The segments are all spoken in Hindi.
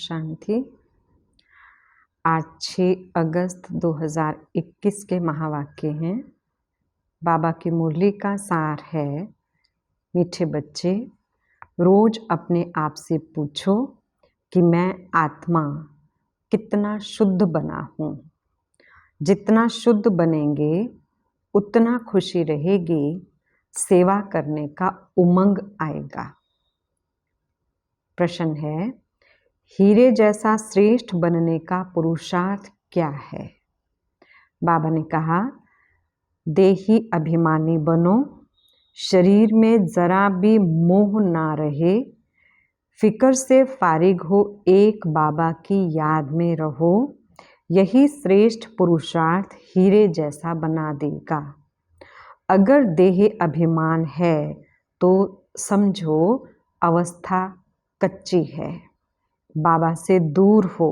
शांति। आज 6 अगस्त 2021 के महावाक्य हैं। बाबा की मुरली का सार है, मीठे बच्चे, रोज अपने आप से पूछो कि मैं आत्मा कितना शुद्ध बना हूँ। जितना शुद्ध बनेंगे उतना खुशी रहेगी, सेवा करने का उमंग आएगा। प्रश्न है, हीरे जैसा श्रेष्ठ बनने का पुरुषार्थ क्या है? बाबा ने कहा, देही अभिमानी बनो, शरीर में जरा भी मोह ना रहे, फिक्र से फारिग हो, एक बाबा की याद में रहो। यही श्रेष्ठ पुरुषार्थ हीरे जैसा बना देगा। अगर देह अभिमान है तो समझो अवस्था कच्ची है। बाबा से दूर हो।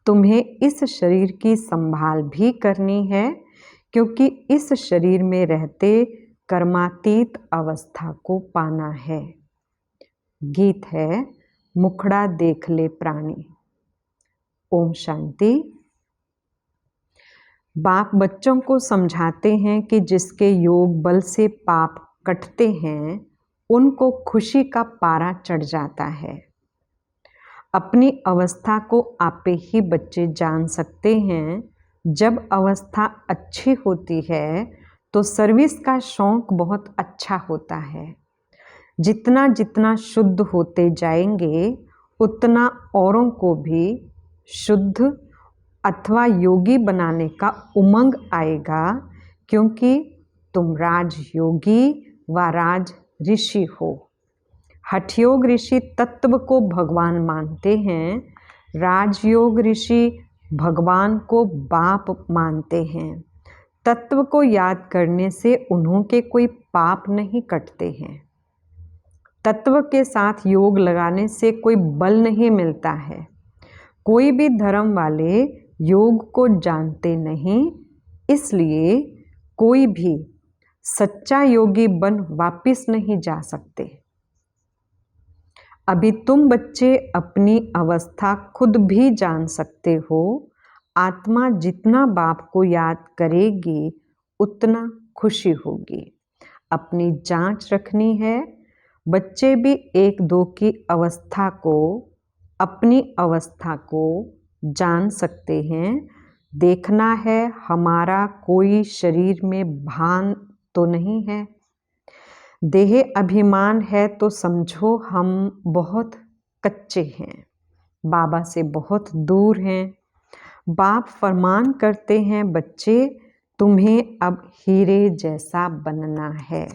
तुम्हें इस शरीर की संभाल भी करनी है, क्योंकि इस शरीर में रहते कर्मातीत अवस्था को पाना है। गीत है, मुखड़ा देख ले प्राणी। ओम शांति। बाप बच्चों को समझाते हैं कि जिसके योग बल से पाप कटते हैं, उनको खुशी का पारा चढ़ जाता है। अपनी अवस्था को आपे ही बच्चे जान सकते हैं। जब अवस्था अच्छी होती है तो सर्विस का शौक बहुत अच्छा होता है। जितना जितना शुद्ध होते जाएंगे उतना औरों को भी शुद्ध अथवा योगी बनाने का उमंग आएगा, क्योंकि तुम राजयोगी व राज ऋषि हो। हठयोग ऋषि तत्व को भगवान मानते हैं, राजयोग ऋषि भगवान को बाप मानते हैं। तत्व को याद करने से उन्हों के कोई पाप नहीं कटते हैं। तत्व के साथ योग लगाने से कोई बल नहीं मिलता है। कोई भी धर्म वाले योग को जानते नहीं, इसलिए कोई भी सच्चा योगी बन वापिस नहीं जा सकते। अभी तुम बच्चे अपनी अवस्था खुद भी जान सकते हो। आत्मा जितना बाप को याद करेगी उतना खुशी होगी। अपनी जांच रखनी है। बच्चे भी एक दो की अवस्था को, अपनी अवस्था को जान सकते हैं। देखना है हमारा कोई शरीर में भान तो नहीं है। देह अभिमान है तो समझो हम बहुत कच्चे हैं, बाबा से बहुत दूर हैं। बाप फरमान करते हैं, बच्चे तुम्हें अब हीरे जैसा बनना है।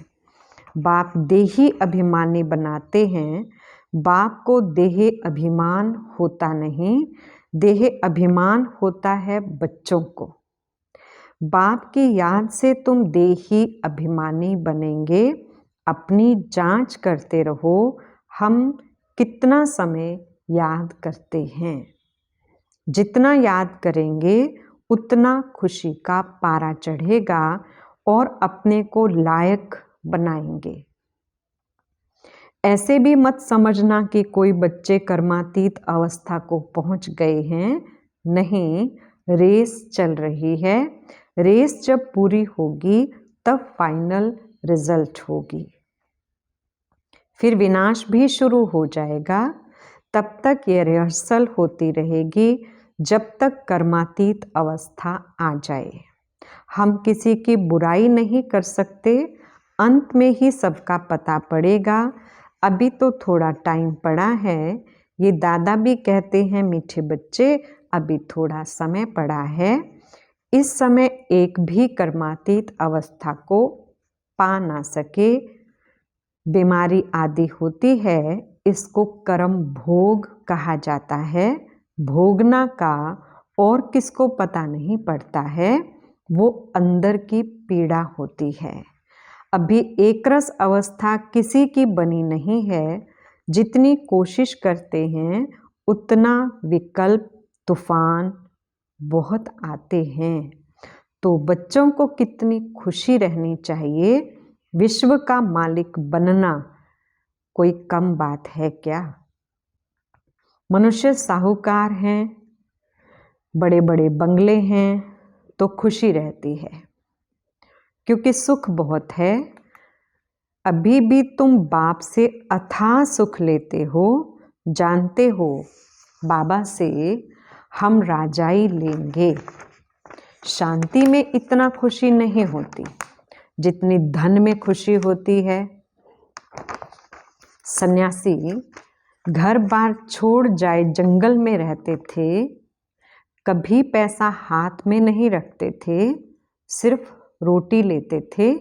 बाप देही अभिमानी बनाते हैं। बाप को देह अभिमान होता नहीं, देह अभिमान होता है बच्चों को। बाप की याद से तुम देही अभिमानी बनेंगे। अपनी जांच करते रहो, हम कितना समय याद करते हैं। जितना याद करेंगे उतना खुशी का पारा चढ़ेगा और अपने को लायक बनाएंगे। ऐसे भी मत समझना कि कोई बच्चे कर्मातीत अवस्था को पहुंच गए हैं। नहीं, रेस चल रही है। रेस जब पूरी होगी तब फाइनल रिजल्ट होगी। फिर विनाश भी शुरू हो जाएगा। तब तक ये रिहर्सल होती रहेगी जब तक कर्मातीत अवस्था आ जाए। हम किसी की बुराई नहीं कर सकते, अंत में ही सबका पता पड़ेगा। अभी तो थोड़ा टाइम पड़ा है। ये दादा भी कहते हैं, मीठे बच्चे अभी थोड़ा समय पड़ा है। इस समय एक भी कर्मातीत अवस्था को पा ना सके। बीमारी आदि होती है, इसको कर्म भोग कहा जाता है। भोगना का और किसको पता नहीं पड़ता है, वो अंदर की पीड़ा होती है। अभी एकरस अवस्था किसी की बनी नहीं है। जितनी कोशिश करते हैं उतना विकल्प तूफान बहुत आते हैं। तो बच्चों को कितनी खुशी रहनी चाहिए। विश्व का मालिक बनना कोई कम बात है क्या? मनुष्य साहूकार हैं, बड़े बड़े बंगले हैं तो खुशी रहती है क्योंकि सुख बहुत है। अभी भी तुम बाप से अथाह सुख लेते हो, जानते हो बाबा से हम राजाई लेंगे। शांति में इतना खुशी नहीं होती जितनी धन में खुशी होती है। सन्यासी घर बार छोड़ जाए जंगल में रहते थे, कभी पैसा हाथ में नहीं रखते थे, सिर्फ रोटी लेते थे।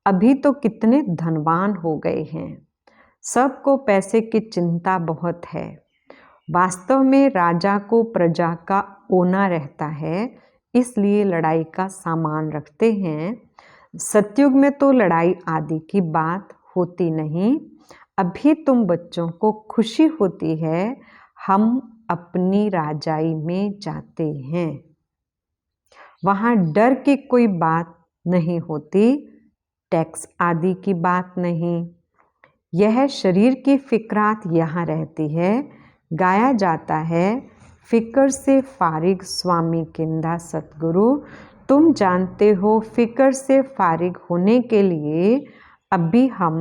अभी तो कितने धनवान हो गए हैं। सबको पैसे की चिंता बहुत है। वास्तव में राजा को प्रजा का ओना रहता है, इसलिए लड़ाई का सामान रखते हैं। सतयुग में तो लड़ाई आदि की बात होती नहीं। अभी तुम बच्चों को खुशी होती है, हम अपनी राजाई में जाते हैं। वहाँ डर की कोई बात नहीं होती, टैक्स आदि की बात नहीं। यह शरीर की फिक्रात यहाँ रहती है। गाया जाता है, फिक्र से फारिग स्वामी किंदा सतगुरु। तुम जानते हो फिक्र से फारिग होने के लिए अभी हम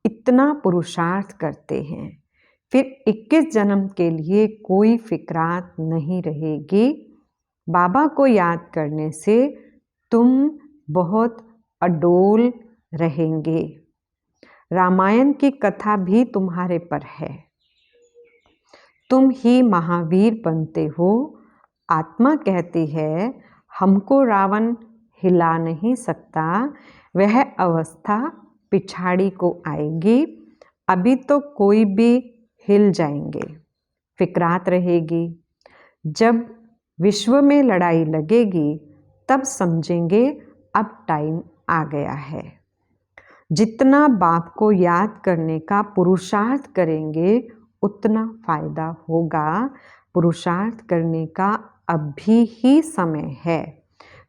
इतना पुरुषार्थ करते हैं, फिर 21 जन्म के लिए कोई फिक्रात नहीं रहेगी। बाबा को याद करने से तुम बहुत अडोल रहेंगे। रामायण की कथा भी तुम्हारे पर है। तुम ही महावीर बनते हो। आत्मा कहती है, हमको रावण हिला नहीं सकता। वह अवस्था पिछाड़ी को आएगी। अभी तो कोई भी हिल जाएंगे, फिक्रात रहेगी। जब विश्व में लड़ाई लगेगी तब समझेंगे अब टाइम आ गया है। जितना बाप को याद करने का पुरुषार्थ करेंगे उतना फायदा होगा। पुरुषार्थ करने का अभी ही समय है,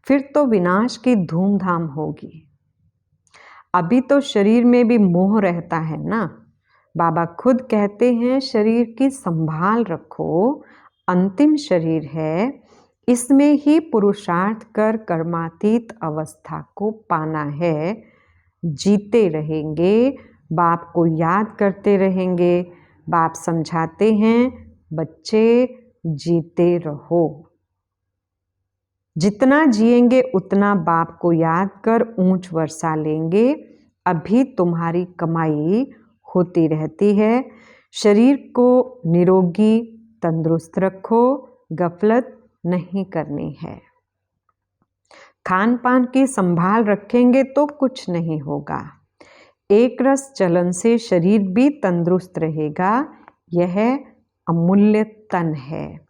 फिर तो विनाश की धूमधाम होगी। अभी तो शरीर में भी मोह रहता है ना। बाबा खुद कहते हैं, शरीर की संभाल रखो, अंतिम शरीर है, इसमें ही पुरुषार्थ कर कर्मातीत अवस्था को पाना है। जीते रहेंगे, बाप को याद करते रहेंगे। बाप समझाते हैं, बच्चे जीते रहो। जितना जिएंगे उतना बाप को याद कर ऊंच वर्षा लेंगे। अभी तुम्हारी कमाई होती रहती है। शरीर को निरोगी तंदुरुस्त रखो, गफलत नहीं करनी है। खान पान की संभाल रखेंगे तो कुछ नहीं होगा। एक रस चलन से शरीर भी तंदुरुस्त रहेगा। यह अमूल्य तन है,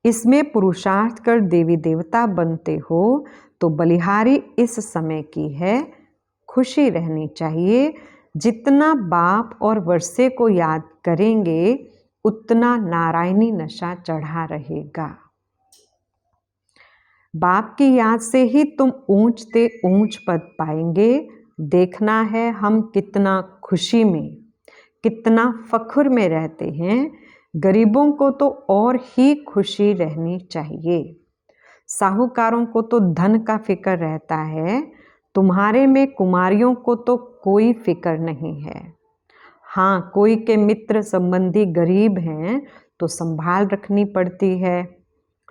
इसमें पुरुषार्थ कर देवी देवता बनते हो तो बलिहारी इस समय की है। खुशी रहनी चाहिए। जितना बाप और वर्षे को याद करेंगे उतना नारायणी नशा चढ़ा रहेगा। बाप की याद से ही तुम ऊंच से ऊंच पद पाएंगे। देखना है हम कितना खुशी में, कितना फख्र में रहते हैं। गरीबों को तो और ही खुशी रहनी चाहिए। साहूकारों को तो धन का फिक्र रहता है, तुम्हारे में कुमारियों को तो कोई फिक्र नहीं है। हाँ, कोई के मित्र संबंधी गरीब हैं तो संभाल रखनी पड़ती है,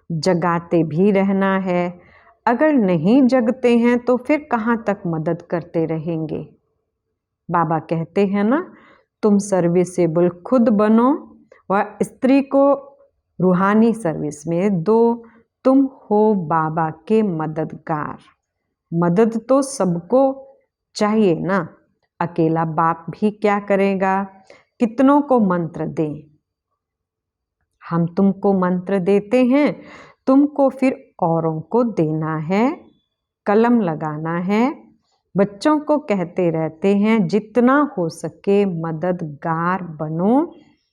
जगाते भी रहना है। अगर नहीं जगते हैं तो फिर कहाँ तक मदद करते रहेंगे। बाबा कहते हैं ना, तुम सर्विसेबल खुद बनो व स्त्री को रूहानी सर्विस में दो। तुम हो बाबा के मददगार। मदद तो सबको चाहिए ना, अकेला बाप भी क्या करेगा। कितनों को मंत्र दें। हम तुमको मंत्र देते हैं, तुमको फिर औरों को देना है, कलम लगाना है। बच्चों को कहते रहते हैं, जितना हो सके मददगार बनो,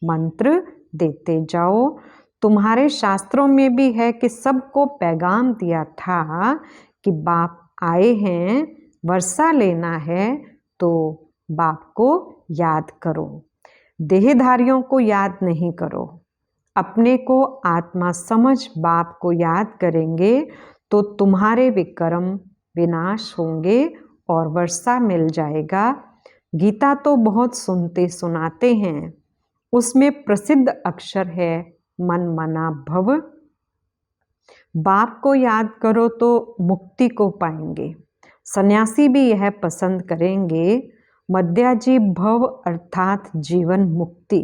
मंत्र देते जाओ। तुम्हारे शास्त्रों में भी है कि सबको पैगाम दिया था कि बाप आए हैं, वर्षा लेना है तो बाप को याद करो। देहधारियों को याद नहीं करो, अपने को आत्मा समझ बाप को याद करेंगे तो तुम्हारे विक्रम विनाश होंगे और वर्षा मिल जाएगा। गीता तो बहुत सुनते सुनाते हैं, उसमें प्रसिद्ध अक्षर है मन मना भव। बाप को याद करो तो मुक्ति को पाएंगे। सन्यासी भी यह पसंद करेंगे, मध्याजी भव अर्थात जीवन मुक्ति।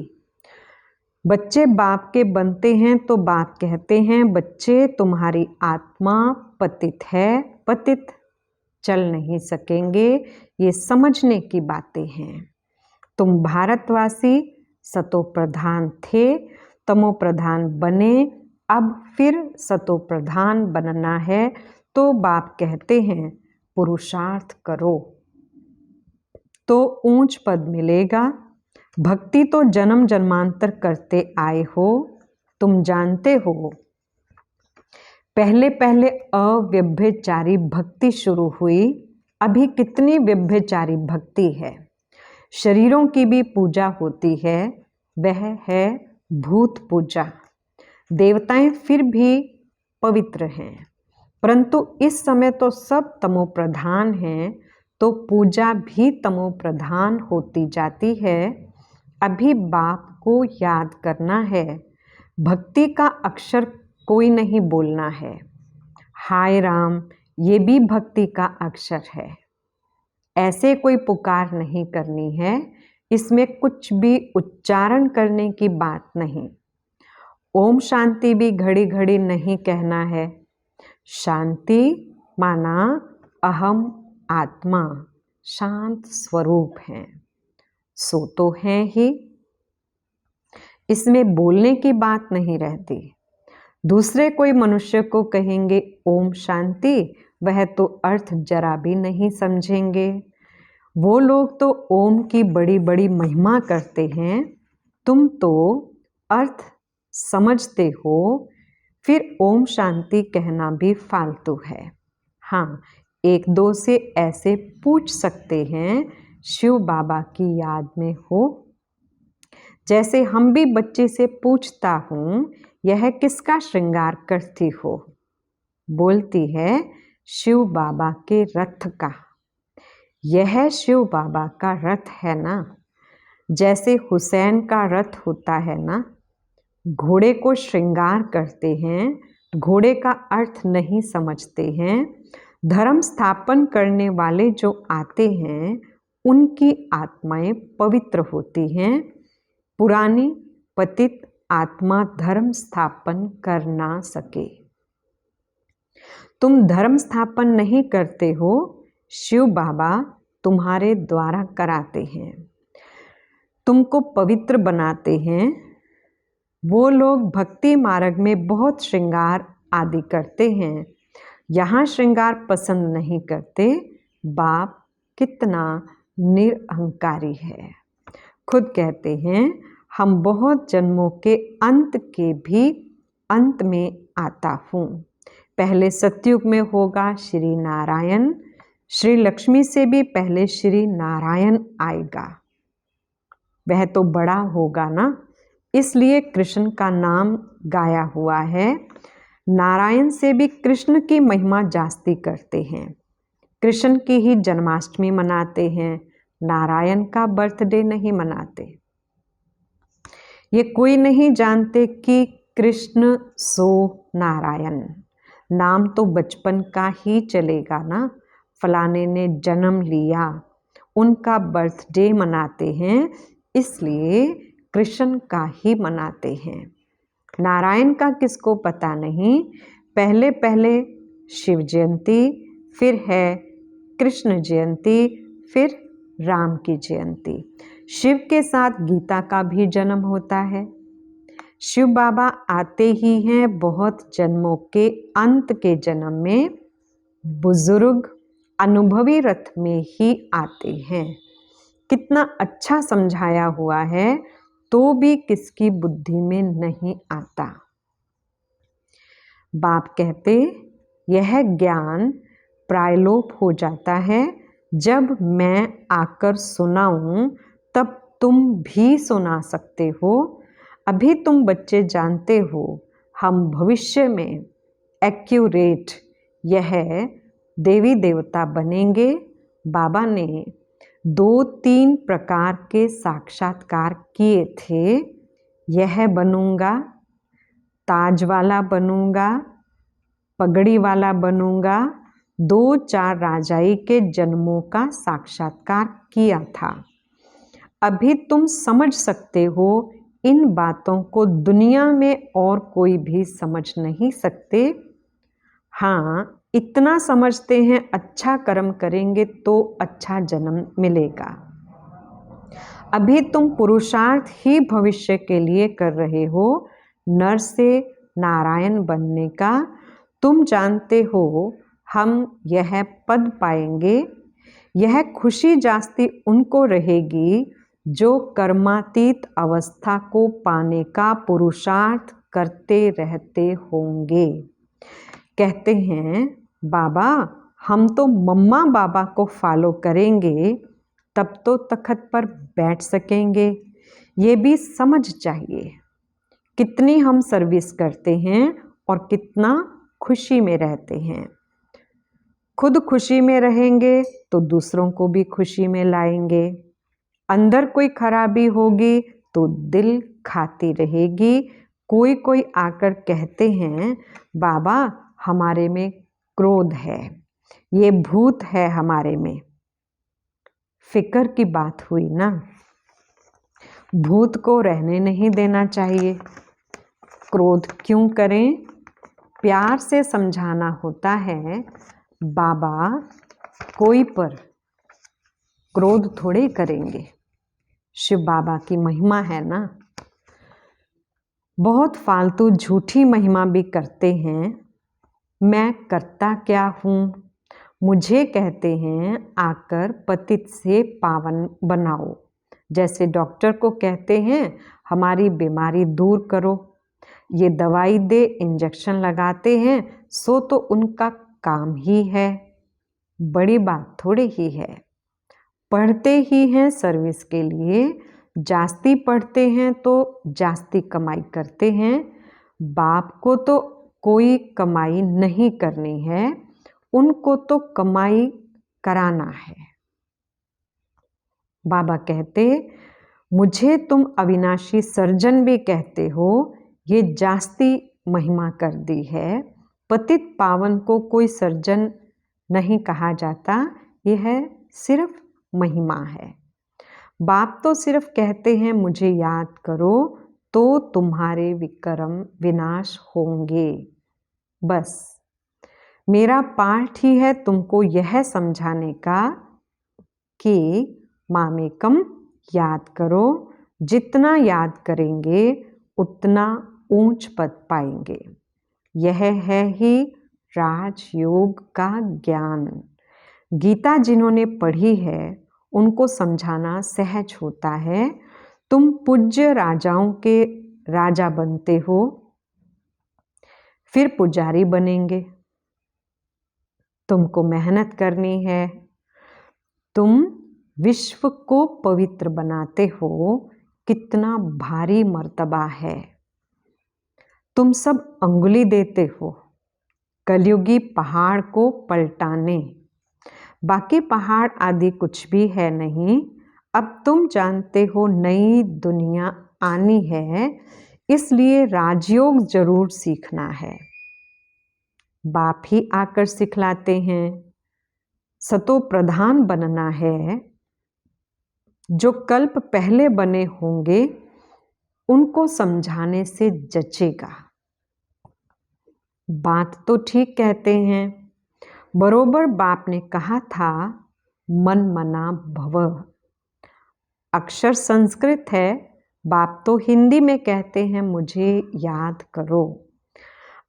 बच्चे बाप के बनते हैं तो बाप कहते हैं बच्चे तुम्हारी आत्मा पतित है, पतित चल नहीं सकेंगे। ये समझने की बातें हैं। तुम भारतवासी सतो प्रधान थे, तमो प्रधान बने, अब फिर सतो प्रधान बनना है तो बाप कहते हैं पुरुषार्थ करो तो ऊंच पद मिलेगा। भक्ति तो जन्म जन्मांतर करते आए हो, तुम जानते हो। पहले पहले अव्यभिचारी भक्ति शुरू हुई, अभी कितनी व्यभिचारी भक्ति है। शरीरों की भी पूजा होती है, वह है भूत पूजा। देवताएं फिर भी पवित्र हैं, परंतु इस समय तो सब तमो प्रधान हैं, तो पूजा भी तमो प्रधान होती जाती है। अभी बाप को याद करना है। भक्ति का अक्षर कोई नहीं बोलना है। हाय राम, ये भी भक्ति का अक्षर है। ऐसे कोई पुकार नहीं करनी है, इसमें कुछ भी उच्चारण करने की बात नहीं। ओम शांति भी घड़ी घड़ी नहीं कहना है। शांति माना अहम आत्मा शांत स्वरूप है, सो तो है ही। इसमें बोलने की बात नहीं रहती। दूसरे कोई मनुष्य को कहेंगे ओम शांति, वह तो अर्थ जरा भी नहीं समझेंगे। वो लोग तो ओम की बड़ी बड़ी महिमा करते हैं, तुम तो अर्थ समझते हो, फिर ओम शांति कहना भी फालतू है। हाँ, एक दो से ऐसे पूछ सकते हैं शिव बाबा की याद में हो। जैसे हम भी बच्चे से पूछता हूँ यह किसका श्रृंगार करती हो, बोलती है शिव बाबा के रथ का। यह शिव बाबा का रथ है ना, जैसे हुसैन का रथ होता है ना। घोड़े को श्रृंगार करते हैं, घोड़े का अर्थ नहीं समझते हैं। धर्म स्थापन करने वाले जो आते हैं उनकी आत्माएं पवित्र होती हैं। पुरानी पतित आत्मा धर्म स्थापन कर ना सके। तुम धर्म स्थापन नहीं करते हो, शिव बाबा तुम्हारे द्वारा कराते हैं, तुमको पवित्र बनाते हैं। वो लोग भक्ति मार्ग में बहुत श्रृंगार आदि करते हैं, यहाँ श्रृंगार पसंद नहीं करते। बाप कितना निरहंकारी है। खुद कहते हैं हम बहुत जन्मों के अंत के भी अंत में आता हूँ। पहले सतयुग में होगा श्री नारायण, श्री लक्ष्मी से भी पहले श्री नारायण आएगा। वह तो बड़ा होगा ना, इसलिए कृष्ण का नाम गाया हुआ है। नारायण से भी कृष्ण की महिमा जास्ती करते हैं। कृष्ण की ही जन्माष्टमी मनाते हैं, नारायण का बर्थडे नहीं मनाते। ये कोई नहीं जानते कि कृष्ण सो नारायण। नाम तो बचपन का ही चलेगा ना। फलाने ने जन्म लिया, उनका बर्थडे मनाते हैं, इसलिए कृष्ण का ही मनाते हैं। नारायण का किसको पता नहीं। पहले पहले शिव जयंती, फिर है कृष्ण जयंती, फिर राम की जयंती। शिव के साथ गीता का भी जन्म होता है। शिव बाबा आते ही हैं बहुत जन्मों के अंत के जन्म में, बुजुर्ग अनुभवी रथ में ही आते हैं। कितना अच्छा समझाया हुआ है, तो भी किसकी बुद्धि में नहीं आता। बाप कहते यह ज्ञान प्रायलोप हो जाता है। जब मैं आकर सुनाऊं तब तुम भी सुना सकते हो। अभी तुम बच्चे जानते हो हम भविष्य में एक्यूरेट यह देवी देवता बनेंगे। बाबा ने 2-3 प्रकार के साक्षात्कार किए थे। यह बनूंगा, ताज वाला बनूंगा, पगड़ी वाला बनूंगा। 2-4 राजाई के जन्मों का साक्षात्कार किया था। अभी तुम समझ सकते हो इन बातों को दुनिया में और कोई भी समझ नहीं सकते। हाँ, इतना समझते हैं अच्छा कर्म करेंगे तो अच्छा जन्म मिलेगा। अभी तुम पुरुषार्थ ही भविष्य के लिए कर रहे हो, नर से नारायण बनने का। तुम जानते हो हम यह पद पाएंगे। यह खुशी जास्ती उनको रहेगी जो कर्मातीत अवस्था को पाने का पुरुषार्थ करते रहते होंगे। कहते हैं बाबा हम तो मम्मा बाबा को फॉलो करेंगे तब तो तख्त पर बैठ सकेंगे। ये भी समझ चाहिए कितनी हम सर्विस करते हैं और कितना खुशी में रहते हैं। खुद खुशी में रहेंगे तो दूसरों को भी खुशी में लाएंगे। अंदर कोई खराबी होगी तो दिल खाती रहेगी। कोई कोई आकर कहते हैं बाबा हमारे में क्रोध है, ये भूत है हमारे में। फिक्र की बात हुई ना, भूत को रहने नहीं देना चाहिए। क्रोध क्यों करें? प्यार से समझाना होता है। बाबा कोई पर क्रोध थोड़े करेंगे, शिव बाबा की महिमा है ना। बहुत फालतू झूठी महिमा भी करते हैं। मैं करता क्या हूँ? मुझे कहते हैं आकर पतित से पावन बनाओ। जैसे डॉक्टर को कहते हैं हमारी बीमारी दूर करो। ये दवाई दे इंजेक्शन लगाते हैं सो तो उनका काम ही है, बड़ी बात थोड़ी ही है। पढ़ते ही हैं सर्विस के लिए, जास्ती पढ़ते हैं तो जास्ती कमाई करते हैं। बाप को तो कोई कमाई नहीं करनी है, उनको तो कमाई कराना है। बाबा कहते मुझे तुम अविनाशी सर्जन भी कहते हो, ये जास्ती महिमा कर दी है। पतित पावन को कोई सर्जन नहीं कहा जाता, यह सिर्फ महिमा है। बाप तो सिर्फ कहते हैं मुझे याद करो तो तुम्हारे विक्रम विनाश होंगे। बस मेरा पाठ ही है तुमको यह समझाने का कि मामेकम याद करो। जितना याद करेंगे उतना ऊंच पद पाएंगे। यह है ही राजयोग का ज्ञान। गीता जिन्होंने पढ़ी है उनको समझाना सहज होता है। तुम पूज्य राजाओं के राजा बनते हो, फिर पुजारी बनेंगे। तुमको मेहनत करनी है। तुम विश्व को पवित्र बनाते हो, कितना भारी मर्तबा है। तुम सब अंगुली देते हो कलयुगी पहाड़ को पलटाने। बाकी पहाड़ आदि कुछ भी है नहीं। अब तुम जानते हो नई दुनिया आनी है, इसलिए राजयोग जरूर सीखना है। बाप ही आकर सिखलाते हैं। सतो प्रधान बनना है। जो कल्प पहले बने होंगे उनको समझाने से जचेगा। बात तो ठीक कहते हैं। बरोबर बाप ने कहा था मन मना भव। अक्षर संस्कृत है, बाप तो हिंदी में कहते हैं मुझे याद करो।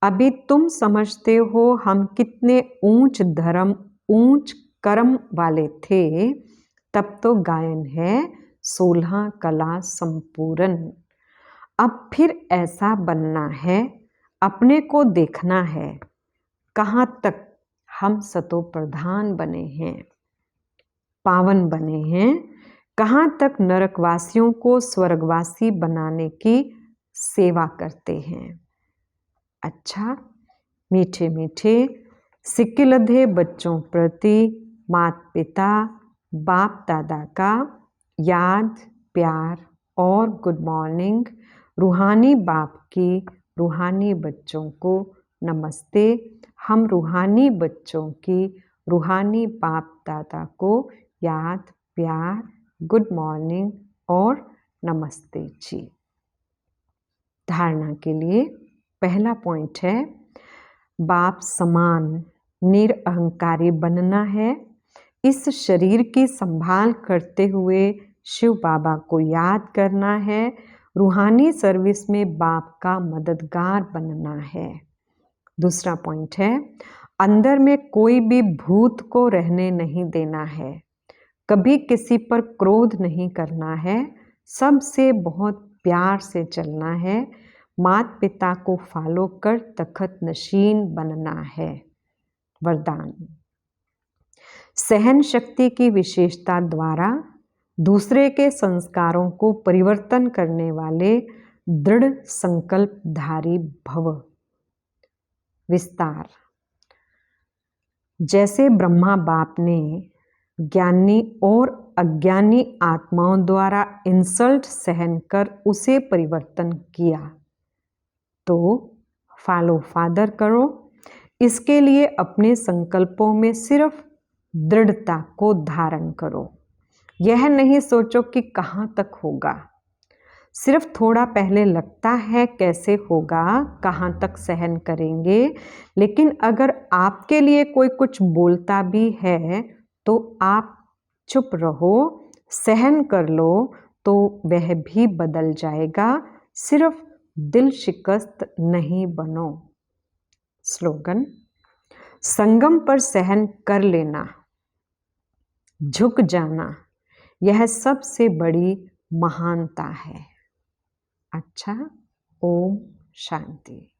अभी तुम समझते हो हम कितने ऊंच धर्म ऊंच कर्म वाले थे। तब तो गायन है 16 कला संपूर्ण। अब फिर ऐसा बनना है, अपने को देखना है कहाँ तक हम सतो प्रधान बने हैं, पावन बने हैं। कहाँ तक नरकवासियों को स्वर्गवासी बनाने की सेवा करते हैं। अच्छा, मीठे मीठे सिक्के लधे बच्चों प्रति माता पिता बाप दादा का याद, प्यार और गुड मॉर्निंग। रूहानी बाप की रूहानी बच्चों को नमस्ते। हम रूहानी बच्चों की रूहानी बाप दादा को याद, प्यार, गुड मॉर्निंग और नमस्ते जी। धारणा के लिए पहला पॉइंट है, बाप समान निरअहंकारी बनना है। इस शरीर की संभाल करते हुए शिव बाबा को याद करना है। रूहानी सर्विस में बाप का मददगार बनना है। दूसरा पॉइंट है, अंदर में कोई भी भूत को रहने नहीं देना है। कभी किसी पर क्रोध नहीं करना है। सबसे बहुत प्यार से चलना है। माता पिता को फॉलो कर तखत नशीन बनना है। वरदान, सहन शक्ति की विशेषता द्वारा दूसरे के संस्कारों को परिवर्तन करने वाले दृढ़ संकल्पधारी भव। विस्तार, जैसे ब्रह्मा बाप ने ज्ञानी और अज्ञानी आत्माओं द्वारा इंसल्ट सहन कर उसे परिवर्तन किया, तो फॉलो फादर करो। इसके लिए अपने संकल्पों में सिर्फ दृढ़ता को धारण करो। यह नहीं सोचो कि कहाँ तक होगा। सिर्फ थोड़ा पहले लगता है कैसे होगा, कहाँ तक सहन करेंगे, लेकिन अगर आपके लिए कोई कुछ बोलता भी है तो आप चुप रहो, सहन कर लो, तो वह भी बदल जाएगा। सिर्फ दिल शिकस्त नहीं बनो। स्लोगन, संगम पर सहन कर लेना, झुक जाना, यह सबसे बड़ी महानता है। अच्छा, ओम शांति।